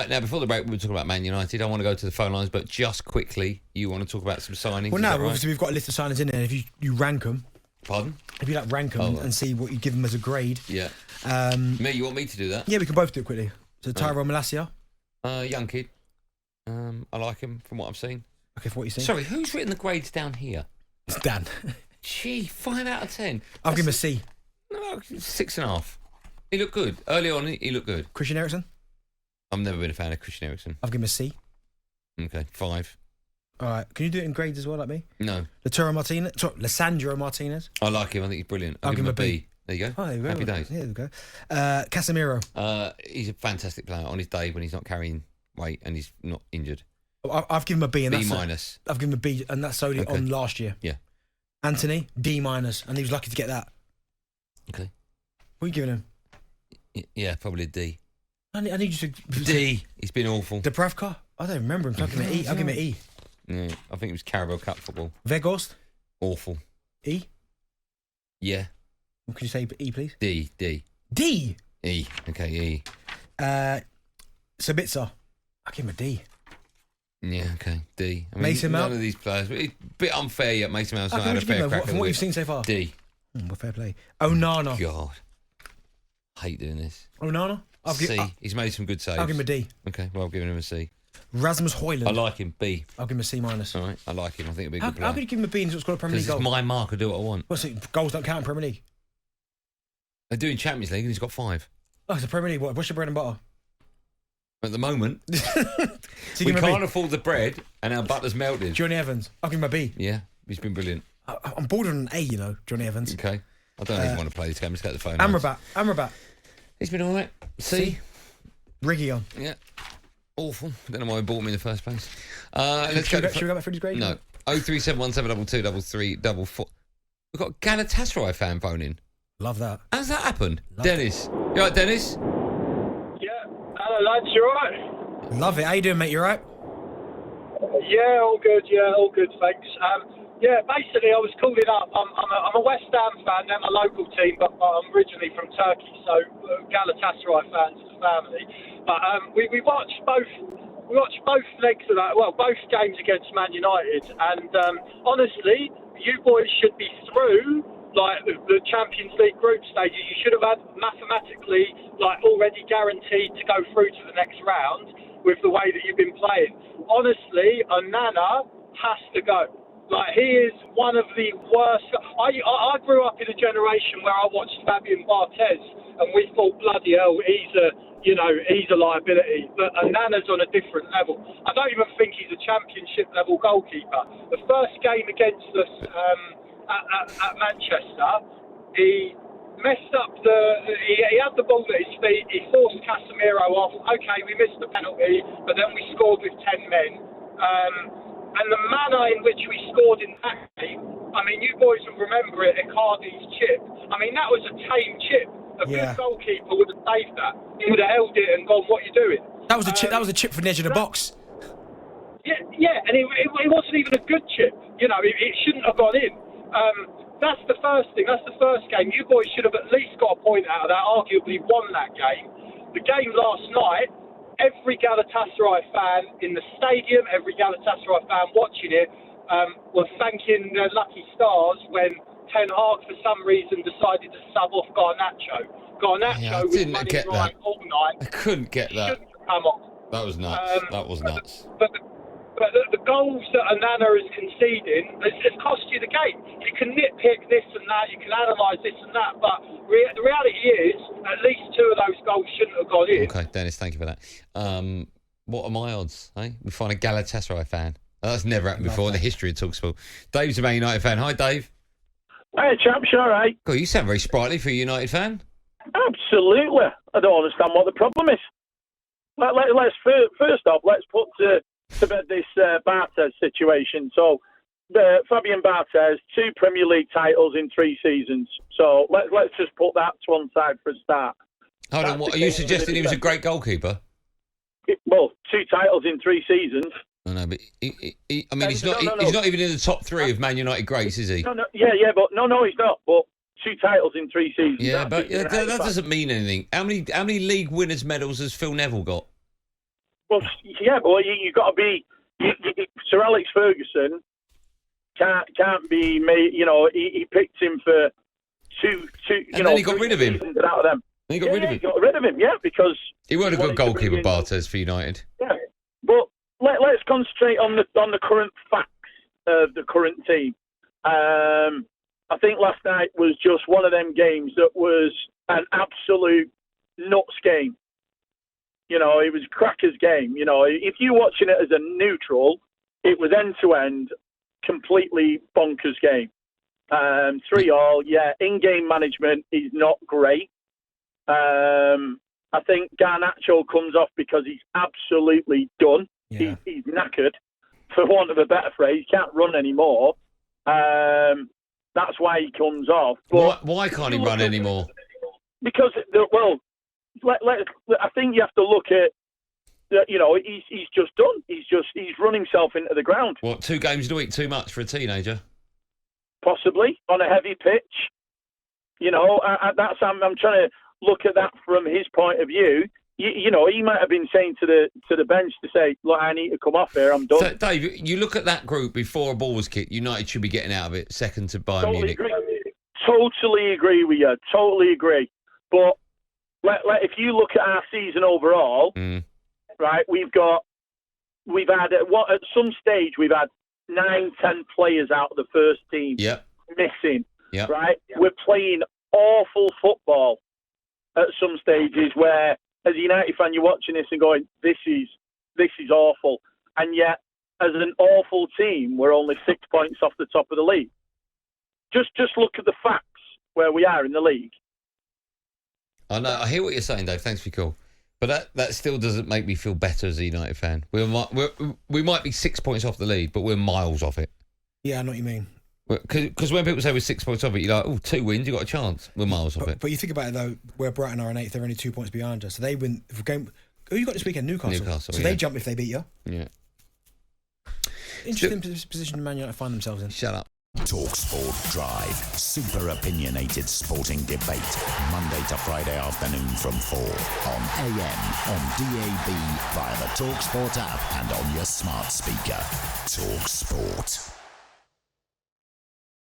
Right, now, before the break, we were talking about Man United. I want to go to the phone lines, but just quickly, you want to talk about some signings? Well, no, obviously, we've got a list of signings in there. If you rank them... Pardon? If you rank them and see what you give them as a grade. Yeah. You want me to do that? Yeah, we can both do it quickly. So, Tyrone Malacia. Young kid. I like him from what I've seen. Okay, from what you've seen. Sorry, who's written the grades down here? It's Dan. Gee, 5 out of 10. I'll give him a C. No, 6.5. He looked good. Early on, he looked good. Christian Eriksen? I've never been a fan of Christian Eriksen. I'll give him a C. Okay, 5. All right. Can you do it in grades as well, like me? No. Lissandro Martinez. I like him. I think he's brilliant. I'll give him a B. There you go. Oh, there you go. Happy days. Yeah, there we go. Casemiro. He's a fantastic player on his day when he's not carrying weight and he's not injured. I've given him a B. And B minus. I've given him a B, and that's solely on last year. Yeah. Anthony, D minus, and he was lucky to get that. Okay. What are you giving him? Yeah, probably a D. I need you to... D. He's been awful. Dubravka? I don't remember him. So I'll give him an E. I'll give him an E. Yeah, I think it was Carabao Cup football. Vegost? Awful. E? Yeah. Could you say E, please? D. D? E. Okay, E. Sabitzer? I'll give him a D. Yeah, okay, D. I mean, Mason Mount? None of these players. It's a bit unfair yet. Mason Mount's not had a fair crack. From what you've seen so far? D. Well, fair play. Onana? God. I hate doing this. Onana? C. He's made some good saves. I'll give him a D. Okay, well, I'm giving him a C. Rasmus Højlund? I like him. B. I'll give him a C minus. All right, I like him. I think he'll be a good player. How could you give him a B and it's got a Premier League goal? It's my mark. I do what I want. What's it? Goals don't count in Premier League? They're doing Champions League and he's got 5. Oh, it's a Premier League. What's your bread and butter? At the moment, so we can't afford the bread and our butter's melted. Johnny Evans. I'll give him a B. Yeah, he's been brilliant. I'm bordering on an A, you know, Johnny Evans. Okay. I don't even want to play this game. Let's get the phone. Amrabat. He's been all right. C. Reguilon. Yeah. Awful. Don't know why he bought me in the first place. Should we go back through his grade? No. 03717223344. We've got a Galatasaray fan phoning. Love that. How's that happened? Dennis. You all right, Dennis? Hello, lads, you alright? Love it. How you doing, mate? You alright? Yeah, all good, thanks. Basically, I was calling up. I'm a West Ham fan, they're my local team, but I'm originally from Turkey, so Galatasaray fans as a family. But we watched both legs of that, both games against Man United, and honestly, you boys should be through like the Champions League group stage. You should have had mathematically already guaranteed to go through to the next round with the way that you've been playing. Honestly, Onana has to go. He is one of the worst. I grew up in a generation where I watched Fabian Barthez and we thought, bloody hell, he's a liability. But Onana's on a different level. I don't even think he's a championship level goalkeeper. The first game against us at Manchester, he messed up he had the ball at his feet, he forced Casemiro off. Okay, we missed the penalty, but then we scored with 10 men. And the manner in which we scored in that game, I mean, you boys will remember it, Icardi's chip. I mean, that was a tame chip. A good goalkeeper would have saved that. He would have held it and gone, what are you doing? That was a chip. That was a chip from the edge of the box. Yeah, and it wasn't even a good chip. You know, it shouldn't have gone in. That's the first thing. That's the first game. You boys should have at least got a point out of that, arguably won that game. The game last night, every Galatasaray fan in the stadium, every Galatasaray fan watching it, were thanking their lucky stars when Ten Hag, for some reason, decided to sub off Garnacho. Garnacho was running right all night. I couldn't get that. Shouldn't have come off. That was nuts. That was nuts. But the goals that Onana is conceding, it's cost you the game. You can nitpick this and that, you can analyse this and that, but the reality is, at least 2 of those goals shouldn't have gone in. Okay, Dennis, thank you for that. What are my odds? Eh? We find a Galatasaray fan. That's never happened before in the history of talkSPORT. Dave's a Man United fan. Hi, Dave. Hey, chaps, you all right? God, you sound very sprightly for a United fan. Absolutely. I don't understand what the problem is. Let's first off, let's put to bed this Barthez situation. So, Fabian Barthez, 2 Premier League titles in 3 seasons. So let's just put that to one side for a start. Hold on, what are you suggesting? He was a great goalkeeper? Well, 2 titles in 3 seasons. I know, but he's not even in the top 3 of Man United greats, is he? But he's not. But 2 titles in 3 seasons. Yeah, but that doesn't mean anything. How many league winners' medals has Phil Neville got? Well, yeah, but you got to be. Sir Alex Ferguson can't be made. He picked him for two. And then he got rid of him. Out of them. Then he got rid of him. He got rid of him. Yeah, because he wasn't a good goalkeeper, Barthez, for United. Yeah, but let's concentrate on the current facts of the current team. I think last night was just one of them games that was an absolute nuts game. It was a cracker's game. If you're watching it as a neutral, it was end-to-end, completely bonkers game. 3-3, yeah, in-game management is not great. I think Garnacho comes off because he's absolutely done. Yeah. He's knackered, for want of a better phrase. He can't run anymore. That's why he comes off. But why can't he run anymore? Because, I think you have to look at, he's just done. He's run himself into the ground. What, 2 games a week too much for a teenager? Possibly, on a heavy pitch. I'm trying to look at that from his point of view. He might have been saying to the bench to say, look, I need to come off here, I'm done. So, Dave, you look at that group before a ball was kicked, United should be getting out of it, second to Bayern Munich. Totally agree with you. Totally agree. But if you look at our season overall, right, we've had at some stage we've had 9-10 players out of the first team missing. Yep. Right, we're playing awful football at some stages where, as a United fan, you're watching this and going, "This is awful," and yet, as an awful team, we're only 6 points off the top of the league. Just look at the facts where we are in the league. I know. I hear what you're saying, Dave. Thanks for your call. But that still doesn't make me feel better as a United fan. We might be 6 points off the lead, but we're miles off it. Yeah, I know what you mean. Because when people say we're 6 points off it, you're like, 2 wins, you've got a chance. We're miles off it. But you think about it, though, where Brighton are in 8th, they're only 2 points behind us. So they win. If game, who you got this weekend? Newcastle. So they jump if they beat you. Yeah. Interesting position Man United find themselves in. Shut up. talkSPORT Drive. Super opinionated sporting debate. Monday to Friday afternoon from 4 on AM, on DAB, via the talkSPORT app and on your smart speaker. talkSPORT.